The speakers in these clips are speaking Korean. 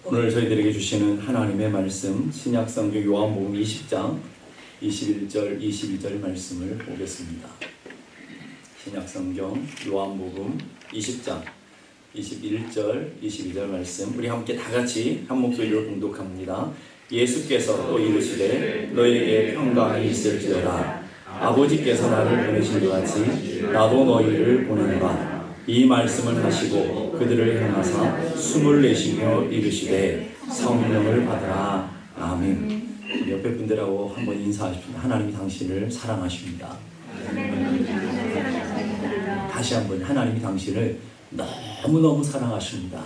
오늘 저희들에게 주시는 하나님의 말씀 신약성경 요한복음 20장 21절 22절 말씀을 보겠습니다. 신약성경 요한복음 20장 21절 22절 말씀 우리 함께 다같이 한 목소리로 봉독합니다. 예수께서 또 이르시되 너희에게 평강이 있을지어다. 아버지께서 나를 보내신 것 같이 나도 너희를 보내노라. 이 말씀을 하시고 그들을 향하사 숨을 내쉬며 이르시되 성령을 받으라. 아멘. 우리 옆에 분들하고 한번 인사하십시오. 하나님이 당신을 사랑하십니다. 다시 한번 하나님이 당신을 너무너무 사랑하십니다.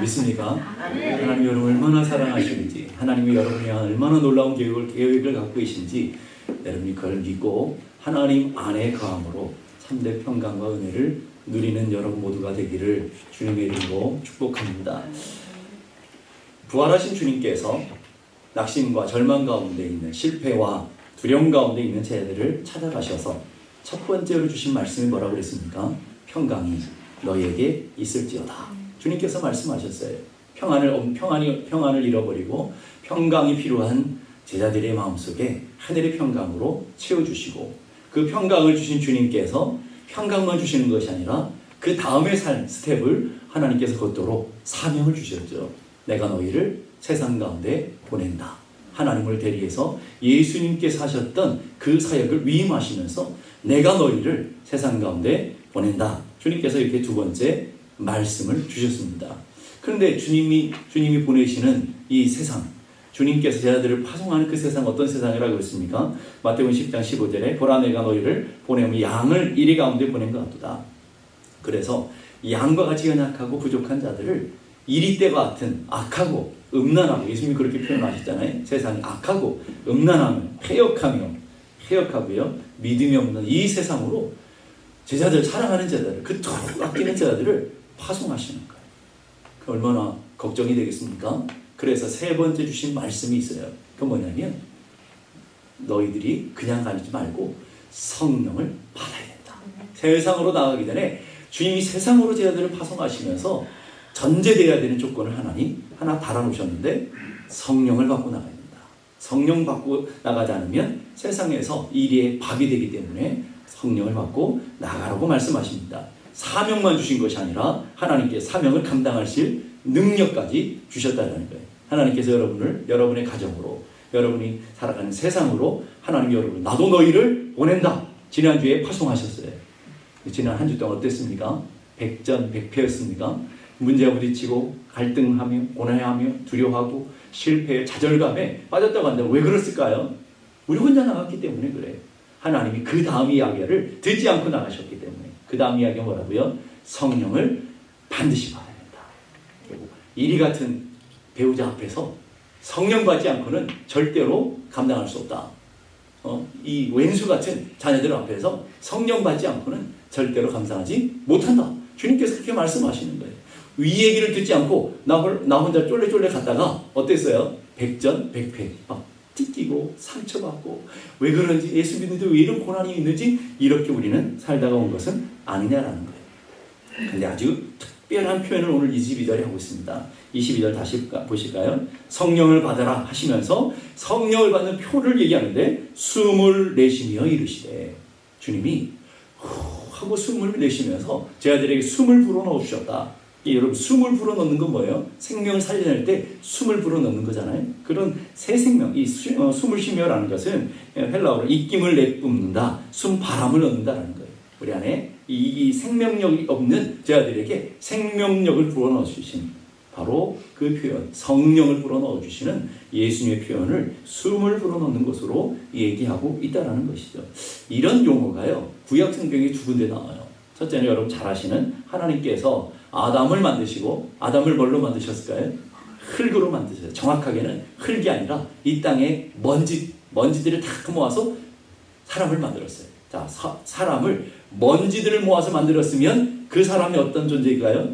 믿습니까? 하나님이 여러분을 얼마나 사랑하시는지, 하나님이 여러분이 얼마나 놀라운 계획을 갖고 계신지 여러분이 그걸 믿고 하나님 안에 거함으로 참된 평강과 은혜를 누리는 여러분 모두가 되기를 주님의 이름으로 축복합니다. 부활하신 주님께서 낙심과 절망 가운데 있는 실패와 두려움 가운데 있는 자들을 찾아가셔서 첫 번째로 주신 말씀이 뭐라고 그랬습니까? 평강이 너희에게 있을지어다. 주님께서 말씀하셨어요. 평안을 잃어버리고 평강이 필요한 제자들의 마음속에 하늘의 평강으로 채워주시고 그 평강을 주신 주님께서 평강만 주시는 것이 아니라 그 다음의 스텝을 하나님께서 걷도록 사명을 주셨죠. 내가 너희를 세상 가운데 보낸다. 하나님을 대리해서 예수님께서 하셨던 그 사역을 위임하시면서 내가 너희를 세상 가운데 보낸다. 주님께서 이렇게 두 번째 말씀을 주셨습니다. 그런데 주님이 보내시는 이 세상, 주님께서 제자들을 파송하는 그 세상 어떤 세상이라고 했습니까? 마태복음 10장 15절에 보라 내가 너희를 보내면 양을 이리 가운데 보낸 것 같도다. 그래서 양과 같이 연약하고 부족한 자들을 이리떼와 같은 악하고 음란하고 예수님이 그렇게 표현하셨잖아요. 세상이 악하고 음란하며 패역하고요 믿음이 없는 이 세상으로 제자들 사랑하는 제자들 그토록 아끼는 제자들을 파송하시는 거예요. 그 얼마나 걱정이 되겠습니까? 그래서 세 번째 주신 말씀이 있어요. 그 뭐냐면 너희들이 그냥 가지 말고 성령을 받아야 된다. 세상으로 나가기 전에 주님이 세상으로 제자들을 파송하시면서 전제되어야 되는 조건을 하나 달아놓으셨는데 성령을 받고 나가야 된다. 성령 받고 나가지 않으면 세상에서 일의 밥이 되기 때문에 성령을 받고 나가라고 말씀하십니다. 사명만 주신 것이 아니라 하나님께 사명을 감당하실 능력까지 주셨다는 거예요. 하나님께서 여러분의 가정으로 여러분이 살아가는 세상으로 하나님이 여러분 나도 너희를 보낸다. 지난주에 파송하셨어요. 지난 한 주 동안 어땠습니까? 백전백패였습니까? 문제와 부딪히고 갈등하며 고뇌하며 두려워하고 실패에 좌절감에 빠졌다고 한다. 왜 그랬을까요? 우리 혼자 나갔기 때문에 그래요. 하나님이 그 다음 이야기를 듣지 않고 나가셨기 때문에 그 다음 이야기가 뭐라고요? 성령을 반드시 받아야 된다. 이리 같은 배우자 앞에서 성령 받지 않고는 절대로 감당할 수 없다. 이 왼수 같은 자녀들 앞에서 성령 받지 않고는 절대로 감당하지 못한다. 주님께서 그렇게 말씀하시는 거예요. 이 얘기를 듣지 않고 나 혼자 쫄래쫄래 갔다가 어땠어요? 백전백패 막 찢기고 상처받고 왜 그런지 예수 믿는데 왜 이런 고난이 있는지 이렇게 우리는 살다가 온 것은 아니냐라는 거예요. 근데 아주 특별한 표현을 오늘 22절에 하고 있습니다. 22절 다시 보실까요? 성령을 받아라 하시면서 성령을 받는 표를 얘기하는데 숨을 내쉬며 이르시되 주님이 하고 숨을 내쉬면서 제자들에게 숨을 불어넣어 주셨다. 여러분 숨을 불어넣는 건 뭐예요? 생명을 살려낼 때 숨을 불어넣는 거잖아요. 그런 새 생명, 이 숨을 쉬며라는 것은 헬라어로 입김을 내뿜는다, 바람을 넣는다라는 거예요. 우리 안에 이 생명력이 없는 제자들에게 생명력을 불어넣어 주신 바로 그 표현, 성령을 불어넣어 주시는 예수님의 표현을 숨을 불어넣는 것으로 얘기하고 있다는 것이죠. 이런 용어가요 구약 성경에 두 군데 나와요. 첫째는 여러분 잘 아시는 하나님께서 아담을 만드시고 아담을 뭘로 만드셨을까요? 흙으로 만드셨어요. 정확하게는 흙이 아니라 이 땅에 먼지들을 다 모아서 사람을 만들었어요. 자, 사람을 먼지들을 모아서 만들었으면 그 사람이 어떤 존재일까요?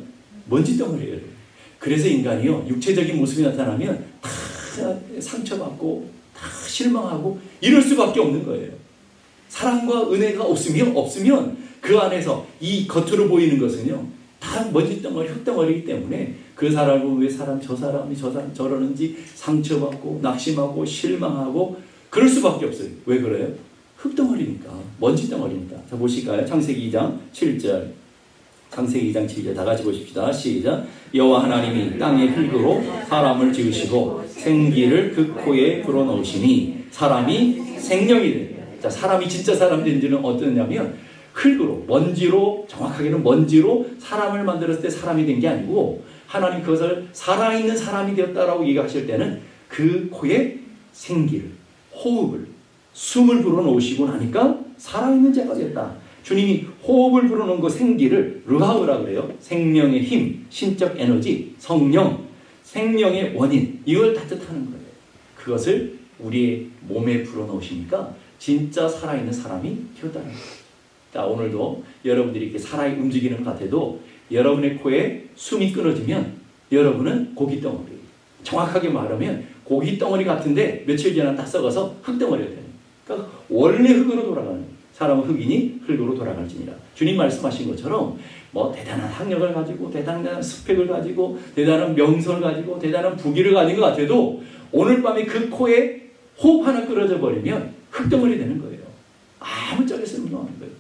먼지 덩어리예요. 그래서 인간이요 육체적인 모습이 나타나면 다 상처받고 다 실망하고 이럴 수밖에 없는 거예요. 사랑과 은혜가 없으면 그 안에서 이 겉으로 보이는 것은요 다 다 먼지덩어리, 흙덩어리이기 때문에 그 사람을 보면 왜 저 사람이 저러는지 상처받고 낙심하고 실망하고 그럴 수밖에 없어요. 왜 그래요? 흙덩어리니까, 먼지덩어리니까. 자, 보실까요? 창세기 2장 7절. 창세기 2장 7절 다 같이 보십시다. 시작. 여호와 하나님이 땅의 흙으로 사람을 지으시고 생기를 그 코에 불어넣으시니 사람이 생명이 되니라. 자, 사람이 진짜 사람 된지는 어떠냐면 흙으로, 먼지로, 정확하게는 먼지로 사람을 만들었을 때 사람이 된 게 아니고 하나님 그것을 살아있는 사람이 되었다라고 얘기하실 때는 그 코에 생기를, 호흡을, 숨을 불어넣으시고 나니까 살아있는 자가 되었다. 주님이 호흡을 불어넣은 그 생기를 르하우라 그래요. 생명의 힘, 신적 에너지, 성령, 생명의 원인, 이걸 다 뜻하는 거예요. 그것을 우리의 몸에 불어넣으시니까 진짜 살아있는 사람이 되었다는 거예요. 자, 오늘도 여러분들이 이렇게 살아 움직이는 것 같아도 여러분의 코에 숨이 끊어지면 여러분은 고깃덩어리, 정확하게 말하면 고깃덩어리 같은데 며칠 지나면 다 썩어서 흙덩어리가 되는 거예요. 그러니까 원래 흙으로 돌아가는 거예요. 사람은 흙이니 흙으로 돌아갈지니라. 주님 말씀하신 것처럼 뭐 대단한 학력을 가지고 대단한 스펙을 가지고 대단한 명성을 가지고 대단한 부귀를 가진 것 같아도 오늘 밤에 그 코에 호흡 하나 끊어져 버리면 흙덩어리 되는 거예요. 아무 짝에 쓸모없는 거예요.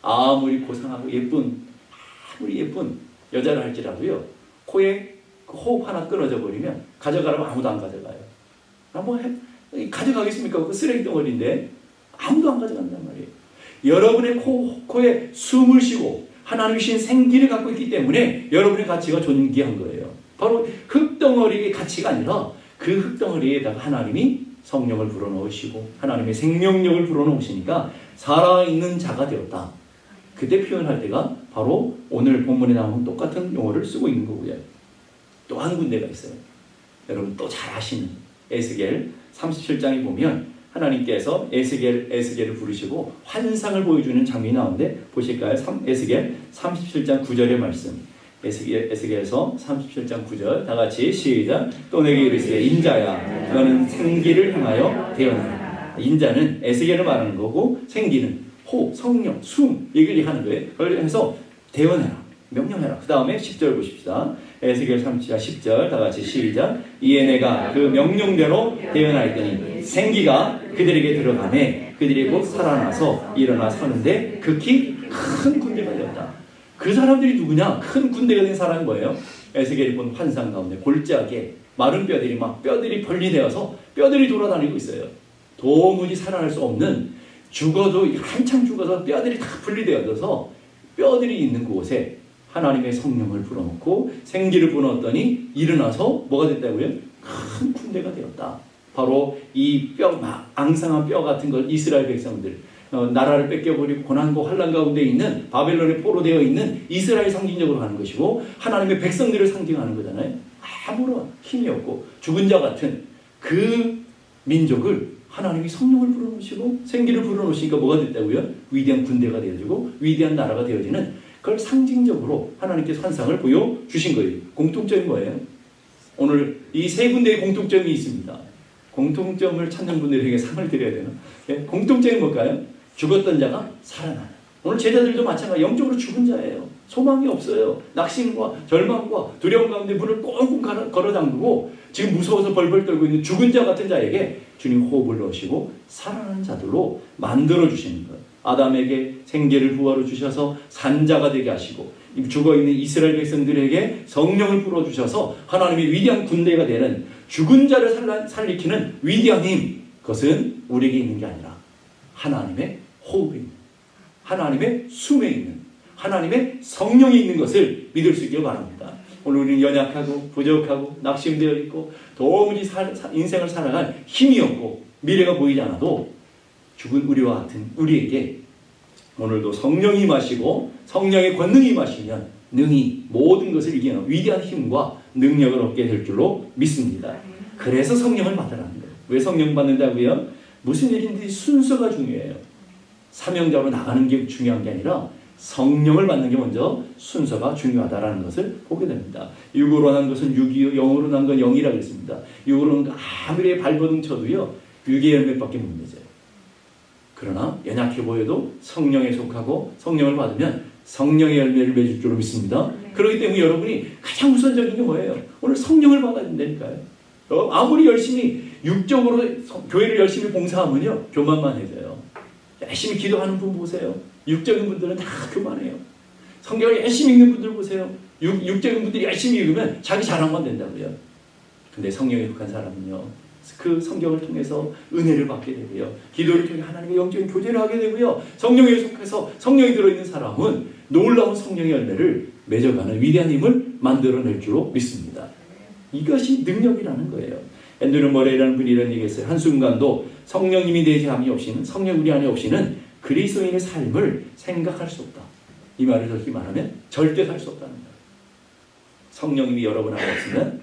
아무리 고상하고 아무리 예쁜 여자를 할지라도요, 코에 그 호흡 하나 끊어져 버리면 가져가라고 아무도 안 가져가요. 가져가겠습니까? 그 쓰레기 덩어리인데 아무도 안 가져간단 말이에요. 여러분의 코에 숨을 쉬고 하나님이 주신 생기를 갖고 있기 때문에 여러분의 가치가 존귀한 거예요. 바로 흙덩어리의 가치가 아니라 그 흙덩어리에다가 하나님이 성령을 불어넣으시고 하나님의 생명력을 불어넣으시니까 살아있는 자가 되었다. 그때 표현할 때가 바로 오늘 본문에 나오는 똑같은 용어를 쓰고 있는 거고요. 또 한 군데가 있어요. 여러분 또 잘 아시는 에스겔 37장에 보면 하나님께서 에스겔을 부르시고 환상을 보여주는 장면이 나오는데 보실까요? 에스겔 37장 9절의 말씀. 에스겔에서 37장 9절 다 같이 시작. 또 내게 이르시되 인자야 너는 생기를 향하여 대언하라. 인자는 에스겔을 말하는 거고 생기는 호흡, 성령, 숨 얘기를 하는 거예요. 그래서 대언해라, 명령해라. 그 다음에 10절 보십시다. 에스겔 37장 10절 다 같이 시작. 이에 내가 그 명령대로 대언하였더니 생기가 그들에게 들어가매 그들이 곧 살아나서 일어나 서는데 극히 큰 군대가 되었다. 그 사람들이 누구냐? 큰 군대가 된 사람이 뭐예요? 에스겔이 본 환상 가운데 골짜기에 마른 뼈들이 뼈들이 분리되어서 뼈들이 돌아다니고 있어요. 도무지 살아날 수 없는, 죽어도 한참 죽어서 뼈들이 다 분리되어져서 뼈들이 있는 곳에 하나님의 성령을 불어넣고 생기를 불어넣었더니 일어나서 뭐가 됐다고요? 큰 군대가 되었다. 바로 이 앙상한 뼈 같은 걸 이스라엘 백성들, 나라를 뺏겨버리고 고난과 환난 가운데 있는 바벨론에 포로되어 있는 이스라엘 상징적으로 하는 것이고 하나님의 백성들을 상징하는 거잖아요. 아무런 힘이 없고 죽은 자 같은 그 민족을 하나님이 성령을 불어넣으시고 생기를 불어넣으시니까 뭐가 됐다고요? 위대한 군대가 되어지고 위대한 나라가 되어지는, 그걸 상징적으로 하나님께서 환상을 보여주신 거예요. 공통점이 뭐예요? 오늘 이 세 군데의 공통점이 있습니다. 공통점을 찾는 분들에게 상을 드려야 되나? 네? 공통점이 뭘까요? 죽었던 자가 살아나는. 오늘 제자들도 마찬가지, 영적으로 죽은 자예요. 소망이 없어요. 낙심과 절망과 두려움 가운데 문을 꽁꽁 걸어 잠그고 지금 무서워서 벌벌 떨고 있는 죽은 자 같은 자에게 주님 호흡을 넣으시고 살아나는 자들로 만들어 주시는 거예요. 아담에게 생계를 부활로 주셔서 산자가 되게 하시고 죽어있는 이스라엘 백성들에게 성령을 불어주셔서 하나님의 위대한 군대가 되는, 죽은 자를 살리키는 위대한 힘, 그것은 우리에게 있는 게 아니라 하나님의 호흡에 있는, 하나님의 숨에 있는, 하나님의 성령이 있는 것을 믿을 수 있기를 바랍니다. 오늘 우리는 연약하고 부족하고 낙심되어 있고 도무지 인생을 살아갈 힘이 없고 미래가 보이지 않아도 죽은 우리와 같은 우리에게 오늘도 성령이 임하시고 성령의 권능이 임하시면 능히 모든 것을 이기는 위대한 힘과 능력을 얻게 될 줄로 믿습니다. 그래서 성령을 받으라는 거예요. 왜 성령 받는다고요? 무슨 일인지 순서가 중요해요. 사명자로 나가는 게 중요한 게 아니라 성령을 받는 게 먼저 순서가 중요하다는 것을 보게 됩니다. 육으로 난 것은 육이요, 영으로 난 건 영이라고 했습니다. 육으로 난 아무리 발버둥 쳐도요, 육의 열매밖에 못 맺어요. 그러나 연약해 보여도 성령에 속하고 성령을 받으면 성령의 열매를 맺을 줄로 믿습니다. 그렇기 때문에 여러분이 가장 우선적인 게 뭐예요? 오늘 성령을 받아야 된다니까요. 아무리 열심히 육적으로 교회를 열심히 봉사하면요, 교만만 해져요. 열심히 기도하는 분 보세요. 육적인 분들은 다 교만해요. 성경을 열심히 읽는 분들 보세요. 육적인 분들이 열심히 읽으면 자기 자랑만 된다고요. 근데 성령에 속한 사람은요, 그 성경을 통해서 은혜를 받게 되고요, 기도를 통해 하나님의 영적인 교제를 하게 되고요, 성령에 속해서 성령이 들어있는 사람은 놀라운 성령의 열매를 맺어가는 위대한 힘을 만들어낼 줄로 믿습니다. 이것이 능력이라는 거예요. 앤드류 머레이라는 분이 이런 얘기했어요. 한순간도 성령님이 내 자함이 없이는, 성령 우리 안에 없이는 그리스도인의 삶을 생각할 수 없다. 이 말을 저렇게 말하면 절대 살 수 없다는 거예요. 성령님이 여러분 안에 없으면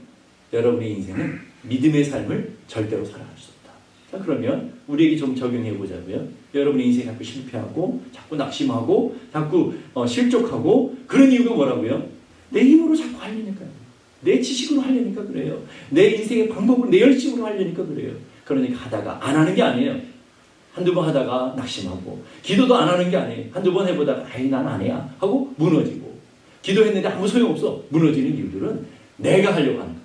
여러분의 인생은 믿음의 삶을 절대로 살아갈 수 없다. 자, 그러면 우리에게 좀 적용해 보자고요. 여러분의 인생이 자꾸 실패하고, 자꾸 낙심하고, 자꾸 실족하고, 그런 이유가 뭐라고요? 내 힘으로 자꾸 하려니까요. 내 지식으로 하려니까 그래요. 내 인생의 방법으로, 내 열심으로 하려니까 그래요. 그러니까 하다가 안 하는 게 아니에요. 한두 번 하다가 낙심하고, 기도도 안 하는 게 아니에요. 한두 번 해보다가 아이 난 안 해야 하고 무너지고, 기도했는데 아무 소용없어 무너지는 이유들은 내가 하려고 하는 거예요.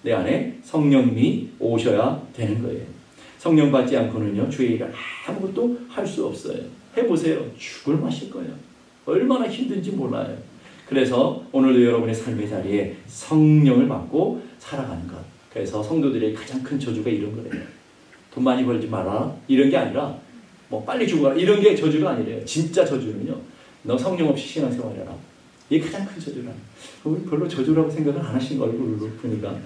내 안에 성령님이 오셔야 되는 거예요. 성령 받지 않고는요, 주의 일을 아무것도 할 수 없어요. 해보세요. 죽을 마실 거예요. 얼마나 힘든지 몰라요. 그래서 오늘도 여러분의 삶의 자리에 성령을 받고 살아가는 것. 그래서 성도들의 가장 큰 저주가 이런 거래요. 돈 많이 벌지 마라. 이런 게 아니라 뭐 빨리 죽어라. 이런 게 저주가 아니래요. 진짜 저주는요, 너 성령 없이 신앙생활해라. 이게 가장 큰 저주라. 별로 저주라고 생각을 안 하신 얼굴을 보니까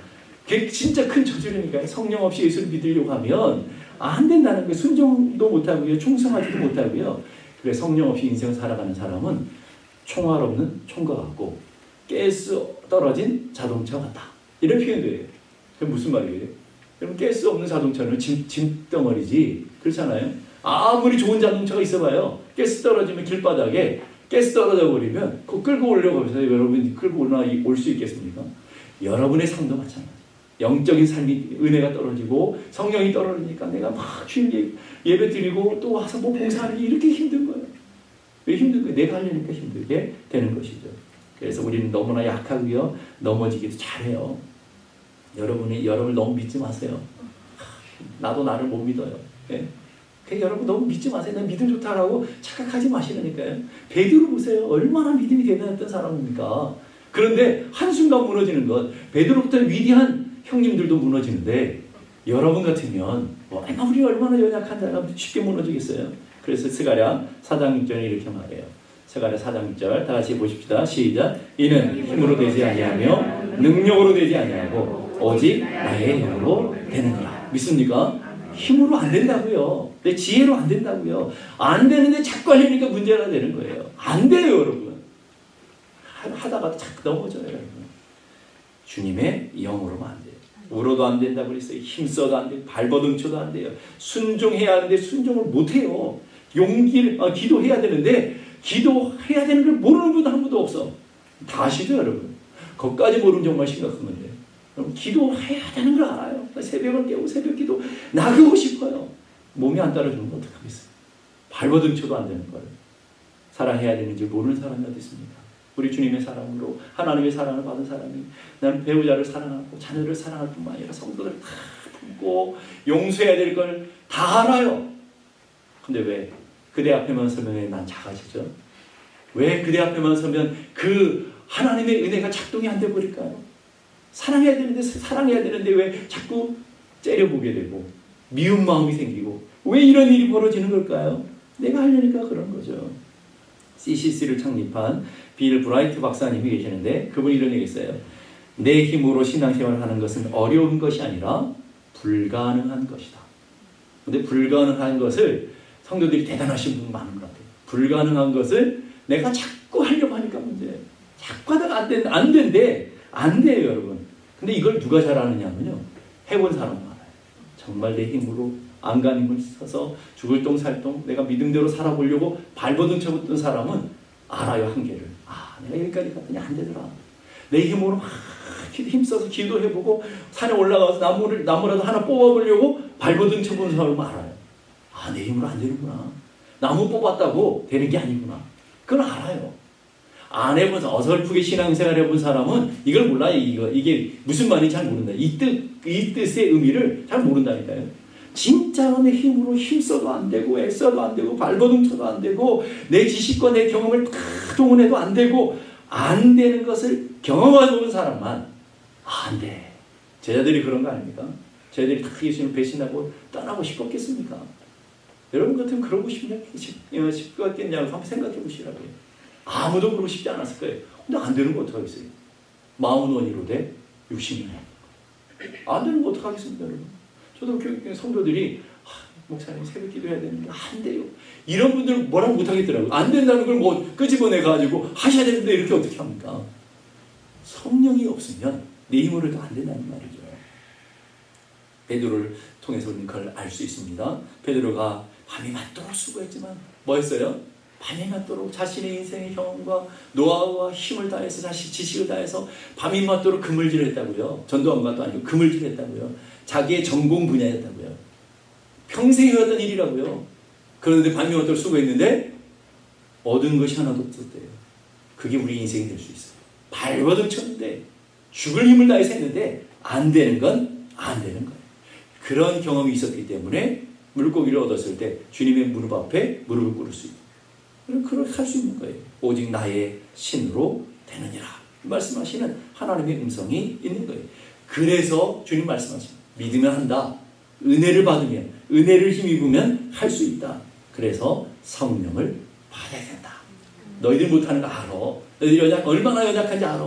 그게 진짜 큰 저주라니까요. 성령 없이 예수를 믿으려고 하면 안 된다는 거예요. 순종도 못하고요, 충성하지도 못하고요. 그래, 성령 없이 인생을 살아가는 사람은 총알 없는 총과 같고 가스 떨어진 자동차 같다. 이런 표현도 해요. 그게 무슨 말이에요? 그럼 가스 없는 자동차는 짐덩어리지. 그렇잖아요. 아무리 좋은 자동차가 있어봐요, 가스 떨어지면 길바닥에 가스 떨어져 버리면 그거 끌고 오려고 하면서 여러분이 끌고 올 수 있겠습니까? 여러분의 삶도 마찬가지. 영적인 삶이, 은혜가 떨어지고 성령이 떨어지니까 내가 막 주일 예배 드리고 또 와서 뭐 봉사하는 게 이렇게 힘든 거예요. 왜 힘든 거예요? 내가 하려니까 힘들게 되는 것이죠. 그래서 우리는 너무나 약하고요, 넘어지기도 잘해요. 여러분을 너무 믿지 마세요. 나도 나를 못 믿어요. 네? 여러분 너무 믿지 마세요. 난 믿음 좋다라고 착각하지 마시라니까요. 베드로 보세요. 얼마나 믿음이 대단했던 사람입니까? 그런데 한순간 무너지는 것, 베드로부터 위대한 형님들도 무너지는데 여러분 같으면 우리 얼마나 연약한 자가 쉽게 무너지겠어요? 그래서 스가랴 4장 6절에 이렇게 말해요. 스가랴 4장 6절 다 같이 보십시다. 시작. 이는 힘으로 되지 아니하며 능력으로 되지 아니하고 오직 나의 영으로 되느니라. 믿습니까? 힘으로 안 된다고요. 내 지혜로 안 된다고요. 안 되는데 자꾸 하려니까 문제가 되는 거예요. 안 돼요, 여러분. 하다가 자꾸 넘어져요, 여러분. 주님의 영으로만 안 돼요. 울어도 안 된다고 그랬어요. 힘써도 안 돼요. 발버둥쳐도 안 돼요. 순종해야 하는데 순종을 못 해요. 기도해야 되는데 기도해야 되는 걸 모르는 분 한 분도 없어. 다 아시죠, 여러분? 거기까지 모르면 정말 심각한 건데. 여러분, 기도해야 되는 걸 알아요. 새벽을 깨고 새벽 기도 나가고 싶어요. 몸이 안 따라주는 건 어떡하겠어요? 발버둥쳐도 안 되는 걸 사랑해야 되는지 모르는 사람이 어디 있습니까? 우리 주님의 사랑으로 하나님의 사랑을 받은 사람이 나는 배우자를 사랑하고 자녀를 사랑할 뿐만 아니라 성도들을 다 품고 용서해야 될 걸 다 알아요. 근데 왜 그대 앞에만 서면 난 작아지죠? 왜 그대 앞에만 서면 그 하나님의 은혜가 작동이 안 돼 버릴까요? 사랑해야 되는데 왜 자꾸 째려보게 되고 미운 마음이 생기고 왜 이런 일이 벌어지는 걸까요? 내가 하려니까 그런 거죠. CCC를 창립한 빌 브라이트 박사님이 계시는데 그분이 이런 얘기 했어요. 내 힘으로 신앙생활을 하는 것은 어려운 것이 아니라 불가능한 것이다. 근데 불가능한 것을 성도들이 대단하신 분 많은 것 같아요. 불가능한 것을 내가 자꾸 하려고 하니까 문제예요. 자꾸 하다가 안 돼요, 여러분. 근데 이걸 누가 잘 아느냐면요, 해본 사람은 알아요. 정말 내 힘으로 안간 힘을 써서 죽을 똥 살 똥 내가 믿음대로 살아보려고 발버둥 쳐봤던 사람은 알아요, 한계를. 내가 여기까지 갔더니 안 되더라. 내 힘으로 막 힘써서 기도해보고 산에 올라가서 나무라도 하나 뽑아보려고 발버둥 쳐본 사람은 알아요. 내 힘으로 안 되는구나. 나무 뽑았다고 되는 게 아니구나. 그건 알아요. 안 해본, 어설프게 신앙생활 해본 사람은 이걸 몰라요. 이게 무슨 말인지 잘 모른다. 이 뜻의 의미를 잘 모른다니까요. 진짜 내 힘으로 힘써도 안 되고, 애써도 안 되고, 발버둥 쳐도 안 되고, 내 지식과 내 경험을 다 동원해도 안 되고, 안 되는 것을 경험해본 사람만 안 돼. 제자들이 그런 거 아닙니까? 제자들이 다 예수님을 배신하고 떠나고 싶었겠습니까? 여러분 같으면 그러고 싶겠냐고 한번 생각해 보시라고요. 아무도 그러고 싶지 않았을 거예요. 근데 안 되는 거 어떡하겠어요? 마음은 원이로되 육신이 안 되는 거 어떡하겠습니까, 여러분? 저도 교육계 성도들이 목사님 새벽 기도해야 되는데 안 돼요. 이런 분들 뭐라고 못하겠더라고요. 안 된다는 걸 뭐 끄집어내가지고 하셔야 되는데 이렇게 어떻게 합니까? 성령이 없으면 내 힘으로도 안 된다는 말이죠. 베드로를 통해서 우리는 그걸 알 수 있습니다. 베드로가 밤이 맞도록 수고했지만 뭐 했어요? 밤이 맞도록 자신의 인생의 경험과 노하우와 힘을 다해서 자신 지식을 다해서 밤이 맞도록 그물질했다고요. 전도한 것도 아니고 그물질했다고요. 자기의 전공 분야였다고요. 평생 해왔던 일이라고요. 그런데 밤이 맞도록 수고했는데 얻은 것이 하나도 없었대요. 그게 우리 인생이 될 수 있어요. 발버둥 쳤는데 죽을 힘을 다해서 했는데 안 되는 건 안 되는 거예요. 그런 경험이 있었기 때문에 물고기를 얻었을 때 주님의 무릎 앞에 무릎을 꿇을 수 있고 그렇게 할 수 있는 거예요. 오직 나의 신으로 되느니라 말씀하시는 하나님의 음성이 있는 거예요. 그래서 주님 말씀하십니다. 믿으면 한다. 은혜를 받으면, 은혜를 힘입으면 할 수 있다. 그래서 성령을 받아야 된다. 너희들 못하는 거 알아. 너희들이 얼마나 연약한지 알아.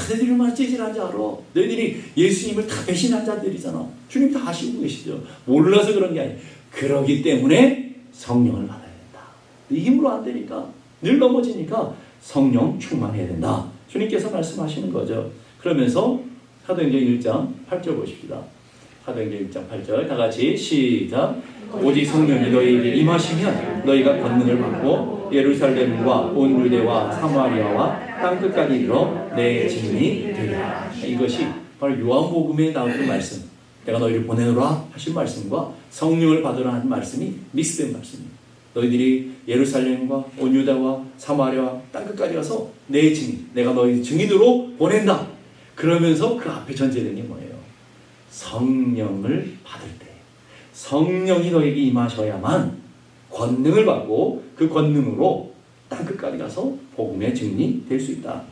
너희들이 얼마나 찌질한지 알아. 너희들이 예수님을 다 배신한 자들이잖아. 주님 다 아시고 계시죠. 몰라서 그런 게 아니에요. 그러기 때문에 성령을 받아야 된다. 네 힘으로 안 되니까, 늘 넘어지니까 성령 충만해야 된다. 주님께서 말씀하시는 거죠. 그러면서 사도행전 1장 8절 보십시다. 사도행전 1장 8절 다 같이 시작. 오직 성령이 너희에게 임하시면 너희가 권능을 받고 예루살렘과 온 유대와 사마리아와 땅끝까지 이르러 내 증인이 되리라. 이것이 바로 요한복음에 나오는 말씀, 내가 너희를 보내노라 하신 말씀과 성령을 받으라 하는 말씀이 믹스된 말씀입니다. 너희들이 예루살렘과 온 유다와 사마리아와 땅끝까지 가서 내 증인, 내가 너희 증인으로 보낸다. 그러면서 그 앞에 전제된 게 뭐예요? 성령을 받을 때 성령이 너에게 임하셔야만 권능을 받고 그 권능으로 땅끝까지 가서 복음의 증인이 될 수 있다.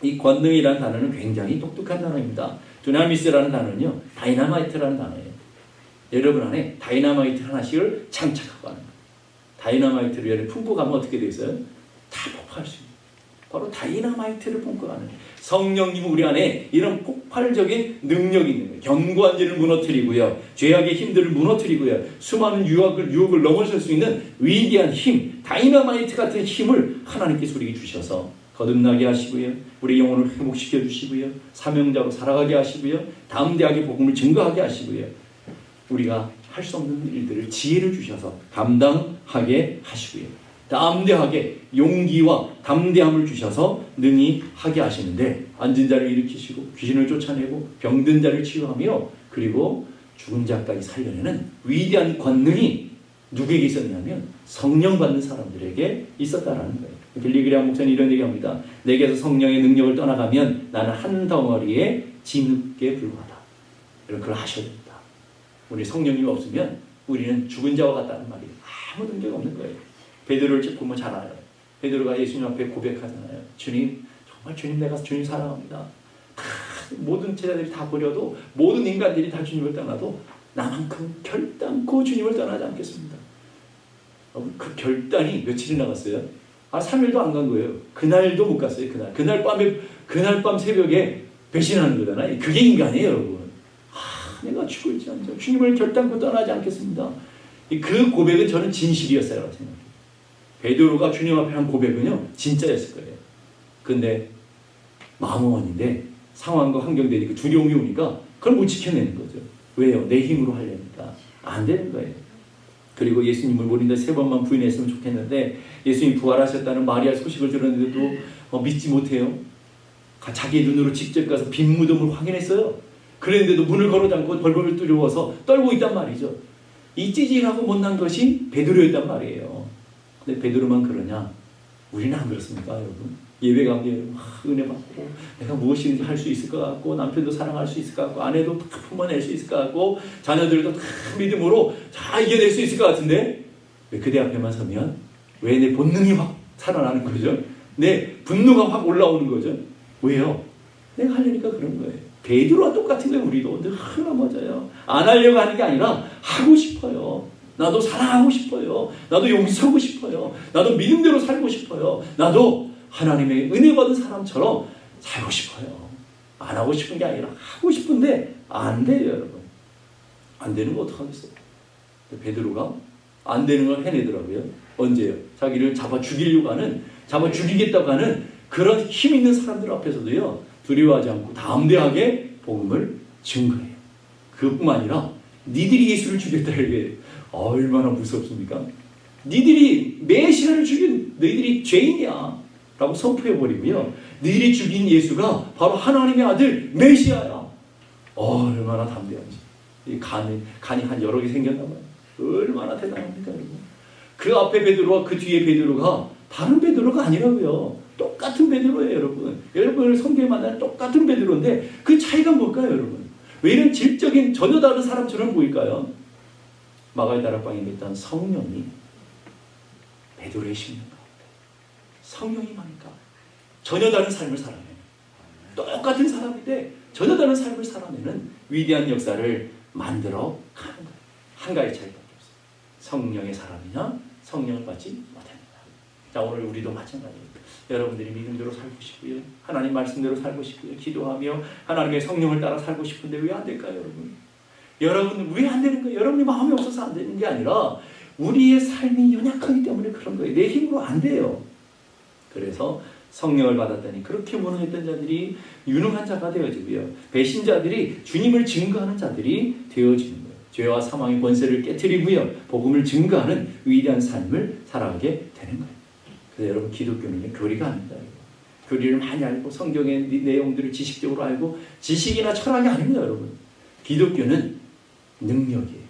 이 권능이라는 단어는 굉장히 독특한 단어입니다. 두나미스라는 단어는요, 다이나마이트라는 단어예요. 여러분 안에 다이나마이트 하나씩을 장착하고 하는 거예요. 다이나마이트를 여러분 품고 가면 어떻게 돼 있어요? 다 폭발할 수 있어요. 바로 다이나마이트를 품고 가는 거예요. 성령님은 우리 안에 이런 폭발적인 능력이 있는 거예요. 견고한 죄를 무너뜨리고요. 죄악의 힘들을 무너뜨리고요. 수많은 유혹을 넘어설 수 있는 위대한 힘, 다이너마이트 같은 힘을 하나님께서 우리에게 주셔서 거듭나게 하시고요. 우리 영혼을 회복시켜 주시고요. 사명자로 살아가게 하시고요. 담대하게 복음을 증거하게 하시고요. 우리가 할 수 없는 일들을 지혜를 주셔서 감당하게 하시고요. 담대하게 용기와 담대함을 주셔서 능히 하게 하시는데 앉은 자를 일으키시고 귀신을 쫓아내고 병든 자를 치유하며 그리고 죽은 자까지 살려내는 위대한 권능이 누구에게 있었냐면 성령 받는 사람들에게 있었다라는 거예요. 빌리 그레이엄 목사님 이런 얘기합니다. 내게서 성령의 능력을 떠나가면 나는 한 덩어리의 진흙에 불과하다. 그걸 하셔야 됩니다. 우리 성령님이 없으면 우리는 죽은 자와 같다는 말이 아무 능력 없는 거예요. 베드로를 보면 잘 알아요. 베드로가 예수님 앞에 고백하잖아요. 주님, 정말 주님, 내가 주님 사랑합니다. 모든 제자들이 다 버려도, 모든 인간들이 다 주님을 떠나도 나만큼 결단코 주님을 떠나지 않겠습니다. 그 결단이 며칠이나 갔어요? 3일도 안 간 거예요. 그날도 못 갔어요. 그날 밤 새벽에 배신하는 거잖아요. 그게 인간이에요, 여러분. 내가 죽을지언정 주님을 결단코 떠나지 않겠습니다. 그 고백은 저는 진실이었어요, 생각해요. 베드로가 주님 앞에 한 고백은요, 진짜였을 거예요. 근데 마음은 원인데 상황과 환경 되니까 두려움이 오니까 그걸 못 지켜내는 거죠. 왜요? 내 힘으로 하려니까 안 되는 거예요. 그리고 예수님을 모른다 3번만 부인했으면 좋겠는데 예수님이 부활하셨다는 마리아 소식을 들었는데도 믿지 못해요. 자기 눈으로 직접 가서 빈 무덤을 확인했어요. 그랬는데도 문을 걸어잠고 벌벌 두려워서 떨고 있단 말이죠. 이 찌질하고 못난 것이 베드로였단 말이에요. 근데 베드로만 그러냐? 우리는 안 그렇습니까, 여러분? 예배 가운데 은혜 받고 내가 무엇이든지 할 수 있을 것 같고 남편도 사랑할 수 있을 것 같고 아내도 다 품어낼 수 있을 것 같고 자녀들도 다 믿음으로 다 이겨낼 수 있을 것 같은데 왜 그대 앞에만 서면 왜 내 본능이 확 살아나는 거죠? 내 분노가 확 올라오는 거죠? 왜요? 내가 하려니까 그런 거예요. 베드로와 똑같은 거예요. 우리도 늘 넘어져요. 안 하려고 하는 게 아니라 하고 싶어요. 나도 사랑하고 싶어요. 나도 용서하고 싶어요. 나도 믿음대로 살고 싶어요. 나도 하나님의 은혜 받은 사람처럼 살고 싶어요. 안 하고 싶은 게 아니라 하고 싶은데 안 돼요, 여러분. 안 되는 거 어떡하겠어요? 베드로가 안 되는 걸 해내더라고요. 언제요? 자기를 잡아 죽이려고 하는, 잡아 죽이겠다고 하는 그런 힘 있는 사람들 앞에서도요, 두려워하지 않고 담대하게 복음을 증거해요. 그뿐만 아니라 니들이 예수를 죽였다 이게 얼마나 무섭습니까? 니들이 메시아를 죽인 너희들이 죄인이야 라고 선포해버리고요, 너희들이 죽인 예수가 바로 하나님의 아들 메시아야. 얼마나 담대한지. 이 간이 한 여러 개 생겼나 봐요. 얼마나 대단합니까, 여러분. 그 앞에 베드로와 그 뒤에 베드로가 다른 베드로가 아니라고요. 똑같은 베드로예요, 여러분. 여러분을 성경에 만나는 똑같은 베드로인데 그 차이가 뭘까요, 여러분? 왜 이런 질적인 전혀 다른 사람처럼 보일까요? 마가의 다락방에 있던 성령이 베드로의 심령 가운데 성령이 많으니까 전혀 다른 삶을 살아내는, 똑같은 사람인데 전혀 다른 삶을 살아내는 위대한 역사를 만들어 가는 거예요. 한 가지 차이밖에 없어요. 성령의 사람이냐 성령을 받지 못합니다. 자, 오늘 우리도 마찬가지입니다. 여러분들이 믿음대로 살고 싶고요, 하나님 말씀대로 살고 싶고요, 기도하며 하나님의 성령을 따라 살고 싶은데 왜 안 될까요, 여러분? 여러분 왜 안 되는 거예요? 여러분이 마음이 없어서 안 되는 게 아니라 우리의 삶이 연약하기 때문에 그런 거예요. 내 힘으로 안 돼요. 그래서 성령을 받았더니 그렇게 무능했던 자들이 유능한 자가 되어지고요, 배신자들이 주님을 증거하는 자들이 되어지는 거예요. 죄와 사망의 권세를 깨트리고요, 복음을 증거하는 위대한 삶을 살아가게 되는 거예요. 그래서 여러분, 기독교는 교리가 아닙니다. 교리를 많이 알고 성경의 내용들을 지식적으로 알고 지식이나 철학이 아닙니다, 여러분. 기독교는 능력이에요.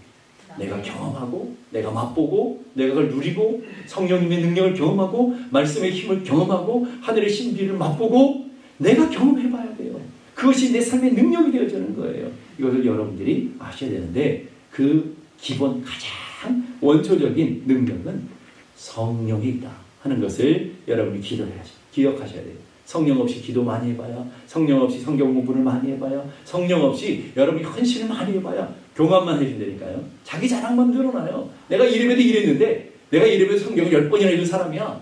내가 경험하고 내가 맛보고 내가 그걸 누리고 성령님의 능력을 경험하고 말씀의 힘을 경험하고 하늘의 신비를 맛보고 내가 경험해봐야 돼요. 그것이 내 삶의 능력이 되어지는 거예요. 이것을 여러분들이 아셔야 되는데 그 기본 가장 원초적인 능력은 성령이 있다 하는 것을 여러분이 기억하셔야 돼요. 성령 없이 기도 많이 해봐야, 성령 없이 성경 공부를 많이 해봐야, 성령 없이 여러분이 헌신을 많이 해봐야 교만만 해준다니까요. 자기 자랑만 늘어나요. 내가 이래봬도 이랬는데, 내가 이래봬도 성경을 10번이나 읽은 사람이야.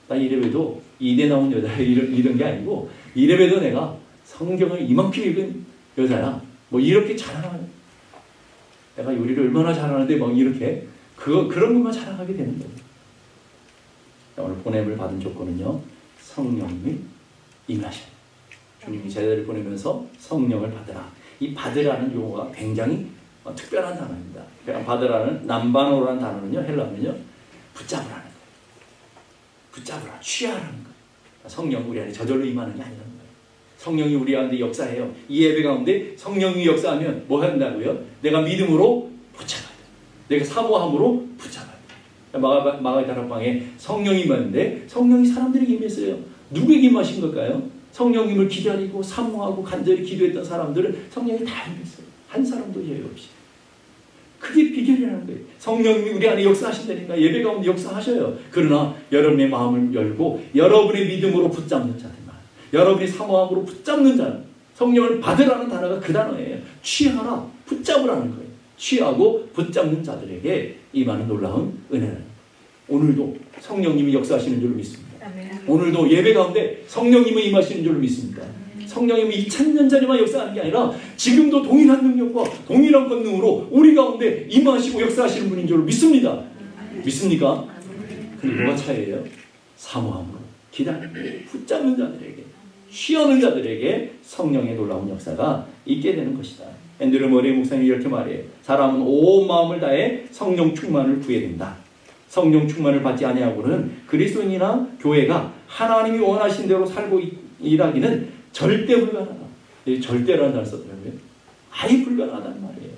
나 이래봬도 이대 나온 여자 이런 게 아니고, 이래봬도 내가 성경을 이만큼 읽은 여자야. 뭐 이렇게 자랑하는, 내가 요리를 얼마나 잘하는데 막 이렇게 그런 것만 자랑하게 되는 거예요. 오늘 보냄을 받은 조건은요, 성령님이 임하셔요. 주님이 제자들을 보내면서 성령을 받으라. 이 받으라는 용어가 굉장히 특별한 단어입니다. 받으라는 남바노라는 단어는요, 헬라어는요, 붙잡으라는 거예요. 붙잡으라, 취하라는 거예요. 성령 우리 안에 저절로 임하는 게 아니라는 거예요. 성령이 우리 안에 역사해요. 이 예배 가운데 성령이 역사하면 뭐 한다고요? 내가 믿음으로 붙잡아야 돼요. 내가 사모함으로 붙잡아야 돼요. 마가의 다락방에 성령이 임하는데 성령이 사람들에게 임했어요. 누구에게 임하신 걸까요? 성령님을 기다리고 사모하고 간절히 기도했던 사람들은 성령이 다 임했어요. 한 사람도 예외 없이. 그게 비결이라는 거예요. 성령님이 우리 안에 역사하신다니까 예배 가운데 역사하셔요. 그러나 여러분의 마음을 열고 여러분의 믿음으로 붙잡는 자들만, 여러분의 사모함으로 붙잡는 자는, 성령을 받으라는 단어가 그 단어예요. 취하라, 붙잡으라는 거예요. 취하고 붙잡는 자들에게 임하는 놀라운 은혜는 오늘도 성령님이 역사하시는 줄 믿습니다. 오늘도 예배 가운데 성령님이 임하시는 줄 믿습니다. 성령님이 2000년 전에만 역사하는 게 아니라 지금도 동일한 능력과 동일한 권능으로 우리 가운데 임하시고 역사하시는 분인 줄 믿습니다. 믿습니까? 근데 뭐가 차이예요? 사모함으로 기다리고 붙잡는 자들에게, 취하는 자들에게 성령의 놀라운 역사가 있게 되는 것이다. 앤드류 머레이 목사님이 이렇게 말해요. 사람은 온 마음을 다해 성령 충만을 구해야 된다. 성령 충만을 받지 아니하고는 그리스도인이나 교회가 하나님이 원하신 대로 살고 일하기는 절대 불가능하다. 절대라는 단어를 썼더라고요. 아예 불가능하다는 말이에요.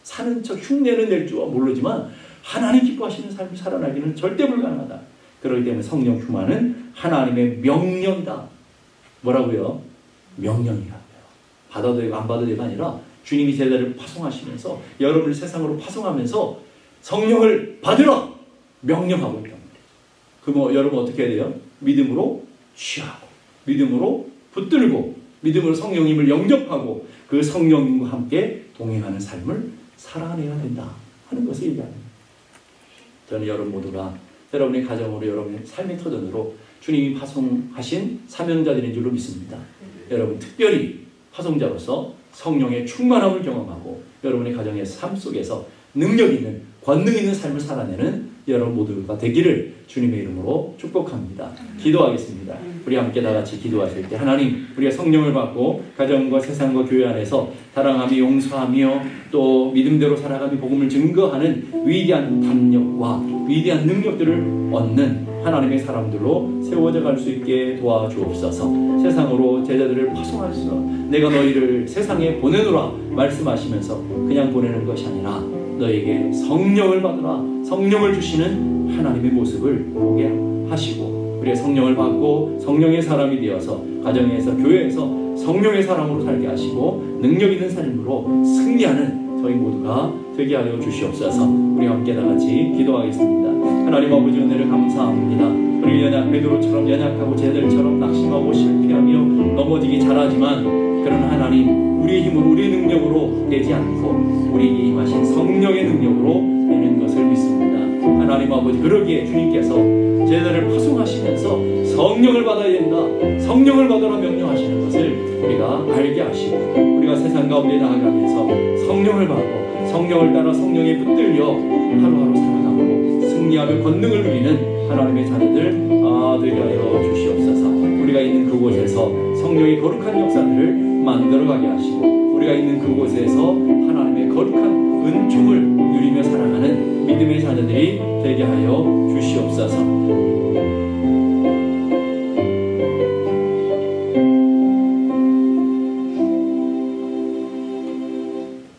사는 척 흉내는 낼 줄은 모르지만 하나님 기뻐하시는 삶을 살아나기는 절대 불가능하다. 그렇기 때문에 성령 충만은 하나님의 명령이다. 뭐라고요? 명령이라고요. 받아도 되고 안 받아도 되고 아니라 주님이 제자를 파송하시면서 여러분을 세상으로 파송하면서 성령을 받으라 명령하고 있단 말이에요. 여러분 어떻게 해야 돼요? 믿음으로 취하고 믿음으로 붙들고 믿음으로 성령님을 영접하고 그 성령님과 함께 동행하는 삶을 살아내야 된다 하는 것을 얘기합니다. 저는 여러분 모두가 여러분의 가정으로 여러분의 삶의 터전으로 주님이 파송하신 사명자들인 줄로 믿습니다. 여러분 특별히 파송자로서 성령의 충만함을 경험하고 여러분의 가정의 삶 속에서 능력 있는 권능 있는 삶을 살아내는 여러분 모두가 되기를 주님의 이름으로 축복합니다. 기도하겠습니다. 우리 함께 다 같이 기도하실 때 하나님 우리가 성령을 받고 가정과 세상과 교회 안에서 사랑하며 용서하며 또 믿음대로 살아가며 복음을 증거하는 위대한 담력과 위대한 능력들을 얻는 하나님의 사람들로 세워져 갈 수 있게 도와주옵소서. 세상으로 제자들을 파송할 수 내가 너희를 세상에 보내노라 말씀하시면서 그냥 보내는 것이 아니라 너에게 성령을 받으라 성령을 주시는 하나님의 모습을 보게 하시고 우리의 성령을 받고 성령의 사람이 되어서 가정에서 교회에서 성령의 사람으로 살게 하시고 능력 있는 삶으로 승리하는 저희 모두가 되게 하여 주시옵소서. 우리 함께 다 같이 기도하겠습니다. 하나님 아버지 은혜를 감사합니다. 우리 베드로처럼 연약하고 제자들처럼 낙심하고 실패하며 넘어지기 잘하지만 그런 하나님 우리의 힘으로 우리의 능력으로 되지 않고 우리에게 임하신 성령의 능력으로 되는 것을 믿습니다. 하나님 아버지 그러기에 주님께서 제자들을 파송하시면서 성령을 받아야 된다 성령을 받으라 명령하시는 것을 우리가 알게 하시고 우리가 세상 가운데 나아가면서 성령을 받고 성령을 따라 성령에 붙들려 하루하루 살아가고 승리하며 권능을 누리는 하나님의 자녀들 되게 하여 주시옵소서. 우리가 있는 그곳에서 성령의 거룩한 역사들을 만들어가게 하시고 우리가 있는 그곳에서 하나님의 거룩한 은총을 누리며 살아가는 믿음의 자녀들이 되게 하여 주시옵소서.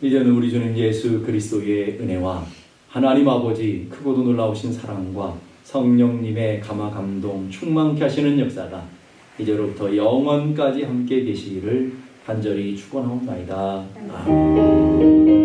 이제는 우리 주님 예수 그리스도의 은혜와 하나님 아버지 크고도 놀라우신 사랑과 성령님의 감화 감동 충만케 하시는 역사가 이제로부터 영원까지 함께 계시기를 간절히 축원하옵나이다. 아멘.